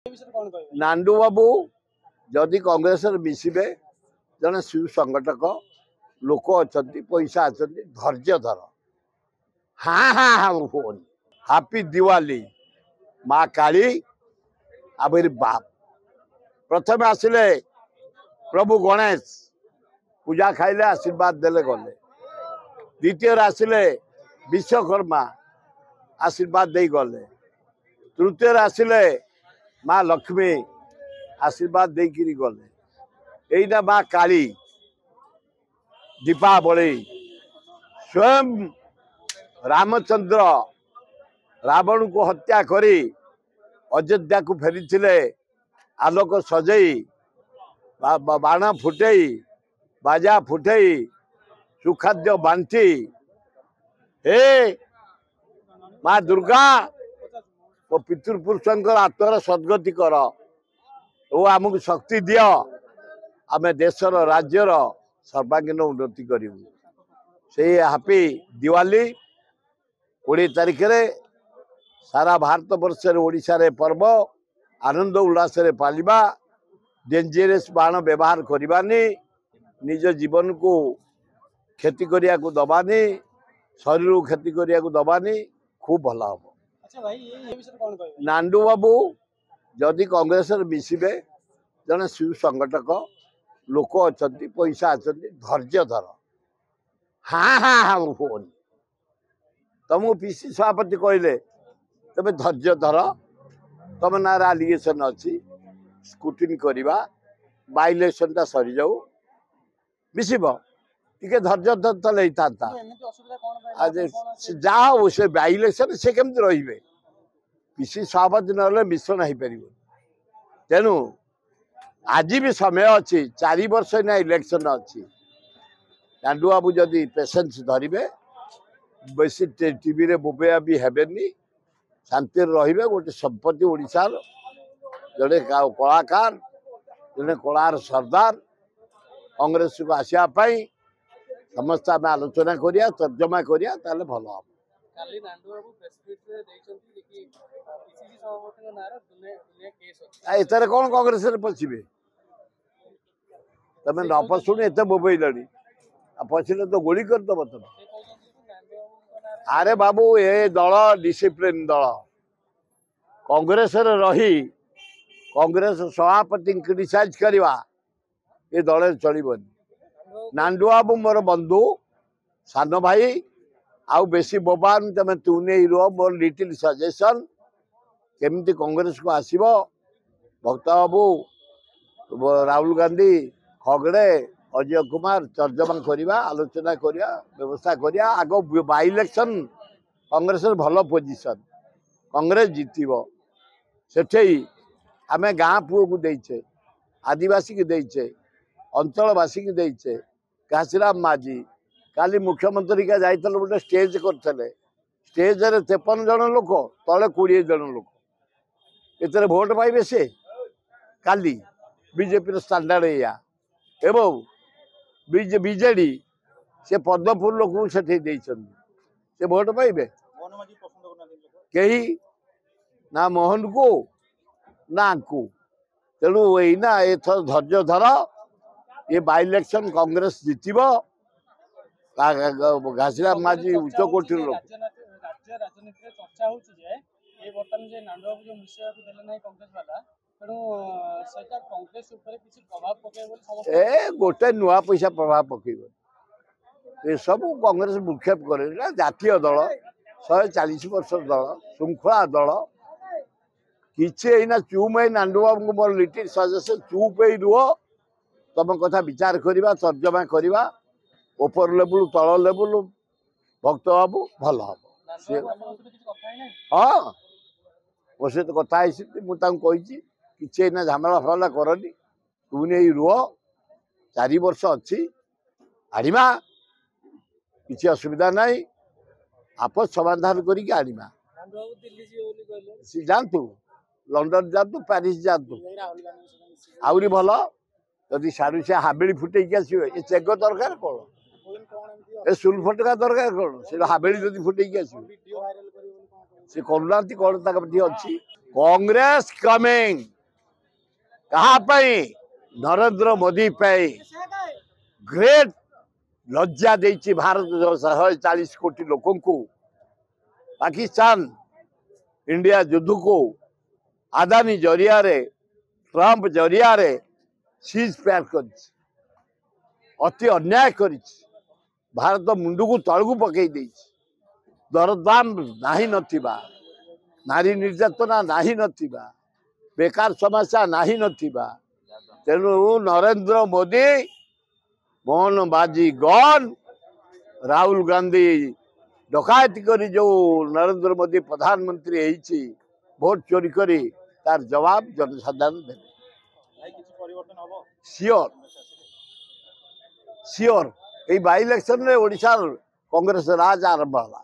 नांडू बाबू जदि कांग्रेस मिसबे जड़े सुसंगठक लोक अच्छा पैसा अच्छा धैर्य धर हाँ हाँ हाँ फोन हापी दिवाली माँ काली आबिर बाप प्रथम आसिले प्रभु गणेश पूजा खाइले आशीर्वाद देले गले द्वितीय आसिले विश्वकर्मा आशीर्वाद दे गले तृतीय आसिले माँ लक्ष्मी आशीर्वाद देकिरी गले एइना माँ काली दीपावली स्वयं रामचंद्र रावण को हत्या करी अयोध्या को फेरी थिले आलोक सजई बाण फुटई बाजा फुटई सुखाद्य बांटी हे माँ दुर्गा वो पितृपुरुषंकर आत्मार सद्गति कर वो आमको शक्ति दियो आम देशर राज्यर सर्वांगीन उन्नति करूँ से हापी दिवाली 20 तारिख रे सारा भारत वर्ष ओडिशा रे पर्व आनंद उल्लास रे पालिबा डेंजरस बाण व्यवहार करवानी निज जीवन को क्षति करिया को दबानी शरीर को क्षति करिया को दबानी खूब भल हम। अच्छा भाई ये विषय कौन कहबे नांडू बाबू जदि कांग्रेस मिसबे जड़े सुसंगठक लोक अच्छा पैसा अच्छा धैर्य धर हाँ हाँ हाँ फोन तुमको पीसी सभापति कहले तबे धैर्य धर तुम ना आलिगेसन अच्छी स्क्रूटिनी करवा बाय इलेक्शन टा सरी जाऊ मिसब टे धैर्य धरते था एମିତି ଅସୁବିଧା କଣ ପାଇଁ जहा हो से बाय इलेक्शन से केमती रे पीसी सभापति ना मिश्रण हो पार तेणु आज भी समय अच्छी 4 वर्ष ना इलेक्शन अच्छी नांडू बाबू जदि पेसेंस धरवे बेसी टीवी रे बोबेया भी हेबेनी शांति रे गोटे संपत्ति ओडिशार जड़े कलाकार जड़े कलार सरदार कांग्रेस को आसिया समस्त आम आलोचना करिया तर्जमा करिया ताले भल हम। काली नांडू बाबू प्रेस मीट रे दैछंती कि पीसीसी सभापति नारा दुनिया केस अछि एतरे कौन कांग्रेस रे पछिबे तमे न पछुने एते बोबैलनी पछिले तो गोली कर दब तुम अरे बाबू ए दल डिसिप्लिन दल कांग्रेस रे रही कांग्रेस सभापति क्रिटिसाइज करवा ये दल चलबनी नांडू बाबू मोर बंधु सान भाई आउ बेसी बोबान तमे तू नहीं रुह मोर लिटिल सजेशन केमती कांग्रेस को आसीबो भक्त बाबू राहुल गांधी खगड़े अजय कुमार तर्जमा करवा आलोचना करवा व्यवस्था करवा आग बाय इलेक्शन कांग्रेस भल पोजिशन कांग्रेस जीतब से आम गाँ पुओ को देचे आदिवासी की देचे अंचलवासी की देचे घासीराम माझी काली मुख्यमंत्री का जाइए गोटे स्टेज करते स्टेज रे 53 जन लोक तले 20 जन लोक एतरे भोट पाइबे से काली बीजेपी स्टैंडर्ड या एवं बीजेडी से पद्मपुर लोक से भोट पाइबे कही ना मोहन को ना को तेणु यहीना एथर धैर्य धर ये बाय इलेक्शन कांग्रेस जीतब घासीराम माझी उच्च कोटि लोक राज्य राजनीति रे चर्चा होची जे ए बर्तन जे नांडू बाबू जो मिसेया को देले नै कांग्रेस वाला तेणु सेटा कांग्रेस ऊपर किसी प्रभाव पके बोली समस्त ए गोटे नुआ पैसा प्रभाव पकेब ये सब कांग्रेस मुख्यप करे जातीय दल 140 वर्ष दल श्रृंखला दल किसी ना चुप है नांडू बाबू को मोर लिटिल सजेशन चुप ही रुह तुम कथा विचार करवा तर्जमा करवा ऊपर लेवल तल लेवल भक्त बाबू भल हम हाँ मो सहित कथा मुझे किसी ना झमेला फमेला करनी तू नहीं रुह 4 वर्ष अच्छी आनिमा किसी असुविधा नहीं आपस समाधान करिक आनिमा नांडू बाबू दिल्ली जी बोली कहले सी जानतु लंडन जातु पेरिस जातु आउरी भल जदि सारू से हाबेली फुटेक आसवे ये चेक दरकार कौन ए सुल फटका दरकार कौन से हाबेली जदि फुटेक आसवे से करुना कौन अच्छी कांग्रेस कमिंग कहा नरेंद्र मोदी पे ग्रेट लज्जा देची भारत 140 कोटी लोकों को पाकिस्तान इंडिया युद्ध को आदानी जरिया रे ट्रंप जरिया रे सीज फायर कर अति अन्याय कर भारत मुंडू को तलू पकई दरदाम नाही नथिबा नारी निर्यातना नाही नथिबा बेकार समस्या नाही नथिबा तेणु नरेंद्र मोदी मोहन बाजी गन राहुल गांधी डकायती करी जो नरेंद्र मोदी प्रधानमंत्री होइछि भोट चोरी करी तार जवाब जनसाधारण देवे सियोर सियोर बाई इलेक्शन में ओडिशा कांग्रेस राज आरंभ होला।